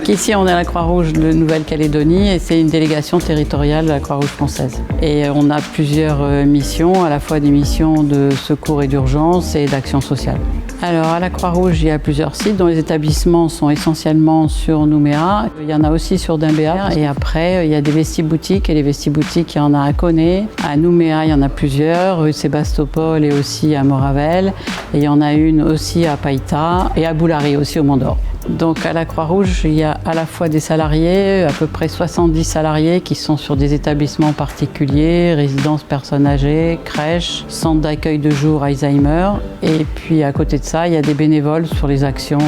Donc ici, on est à la Croix-Rouge de Nouvelle-Calédonie et c'est une délégation territoriale de la Croix-Rouge française. Et on a plusieurs missions, à la fois des missions de secours et d'urgence et d'action sociale. Alors à la Croix-Rouge, il y a plusieurs sites dont les établissements sont essentiellement sur Nouméa. Il y en a aussi sur Dimbéa et après il y a des vestiboutiques et les vestiboutiques, il y en a à Koné. À Nouméa, il y en a plusieurs, rue Sébastopol et aussi à Moravel. Et il y en a une aussi à Païta et à Boulari aussi au Mont-d'Or. Donc à la Croix-Rouge, il y a à la fois des salariés, à peu près 70 salariés qui sont sur des établissements particuliers, résidences personnes âgées, crèches, centres d'accueil de jour Alzheimer. Et puis à côté de ça, il y a des bénévoles sur les actions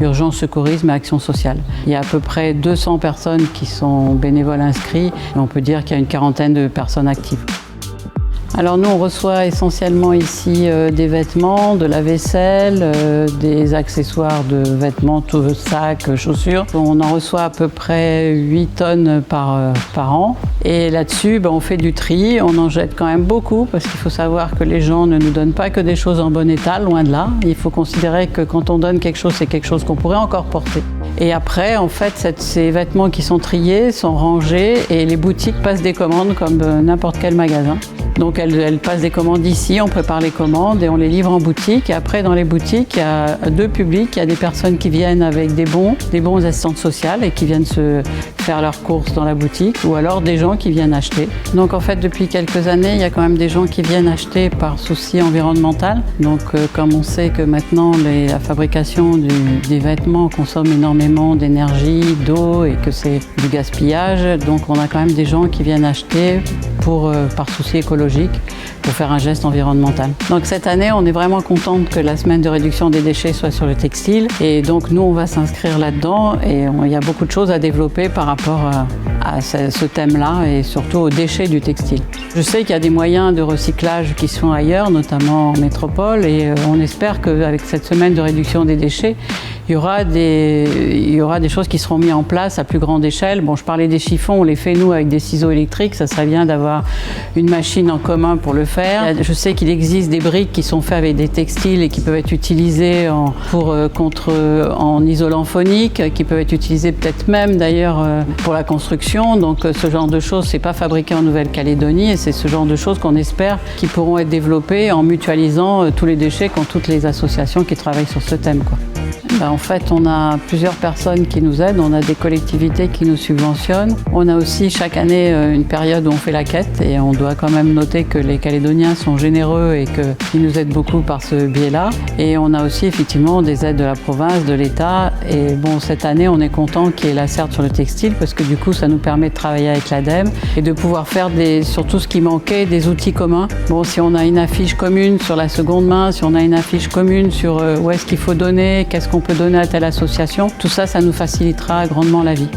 urgence, secourisme et action sociale. Il y a à peu près 200 personnes qui sont bénévoles inscrits et on peut dire qu'il y a une quarantaine de personnes actives. Alors nous, on reçoit essentiellement ici des vêtements, de la vaisselle, des accessoires de vêtements, tout, sacs, chaussures. On en reçoit à peu près 8 tonnes par an. Et là-dessus, on fait du tri. On en jette quand même beaucoup parce qu'il faut savoir que les gens ne nous donnent pas que des choses en bon état, loin de là. Il faut considérer que quand on donne quelque chose, c'est quelque chose qu'on pourrait encore porter. Et après, en fait, ces vêtements qui sont triés sont rangés et les boutiques passent des commandes comme n'importe quel magasin. Donc elles passent des commandes ici, on prépare les commandes et on les livre en boutique. Et après, dans les boutiques, il y a deux publics. Il y a des personnes qui viennent avec des bons assistantes sociales et qui viennent se faire leurs courses dans la boutique, ou alors des gens qui viennent acheter. Donc en fait, depuis quelques années, il y a quand même des gens qui viennent acheter par souci environnemental. Donc comme on sait que maintenant la fabrication des vêtements consomme énormément d'énergie, d'eau et que c'est du gaspillage, donc on a quand même des gens qui viennent acheter par souci écologique, pour faire un geste environnemental. Donc cette année, on est vraiment contente que la semaine de réduction des déchets soit sur le textile. Et donc nous, on va s'inscrire là-dedans et il y a beaucoup de choses à développer par rapport à ce thème-là et surtout aux déchets du textile. Je sais qu'il y a des moyens de recyclage qui sont ailleurs, notamment en métropole, et on espère qu'avec cette semaine de réduction des déchets, il y aura des choses qui seront mises en place à plus grande échelle. Bon, je parlais des chiffons, on les fait nous avec des ciseaux électriques, ça serait bien d'avoir une machine en commun pour le faire. Je sais qu'il existe des briques qui sont faites avec des textiles et qui peuvent être utilisées en isolant phonique, qui peuvent être utilisées peut-être même d'ailleurs pour la construction. Donc ce genre de choses, c'est pas fabriqué en Nouvelle-Calédonie et c'est ce genre de choses qu'on espère qui pourront être développées en mutualisant tous les déchets qu'ont toutes les associations qui travaillent sur ce thème, quoi. En fait, on a plusieurs personnes qui nous aident, on a des collectivités qui nous subventionnent. On a aussi chaque année une période où on fait la quête et on doit quand même noter que les Calédoniens sont généreux et qu'ils nous aident beaucoup par ce biais-là. Et on a aussi effectivement des aides de la province, de l'État. Et bon, cette année, on est content qu'il y ait la CERT sur le textile parce que du coup, ça nous permet de travailler avec l'ADEME et de pouvoir faire sur tout ce qui manquait, des outils communs. Bon, si on a une affiche commune sur la seconde main, si on a une affiche commune sur où est-ce qu'il faut donner, qu'est-ce qu'on peut donner à telle association, tout ça, ça nous facilitera grandement la vie.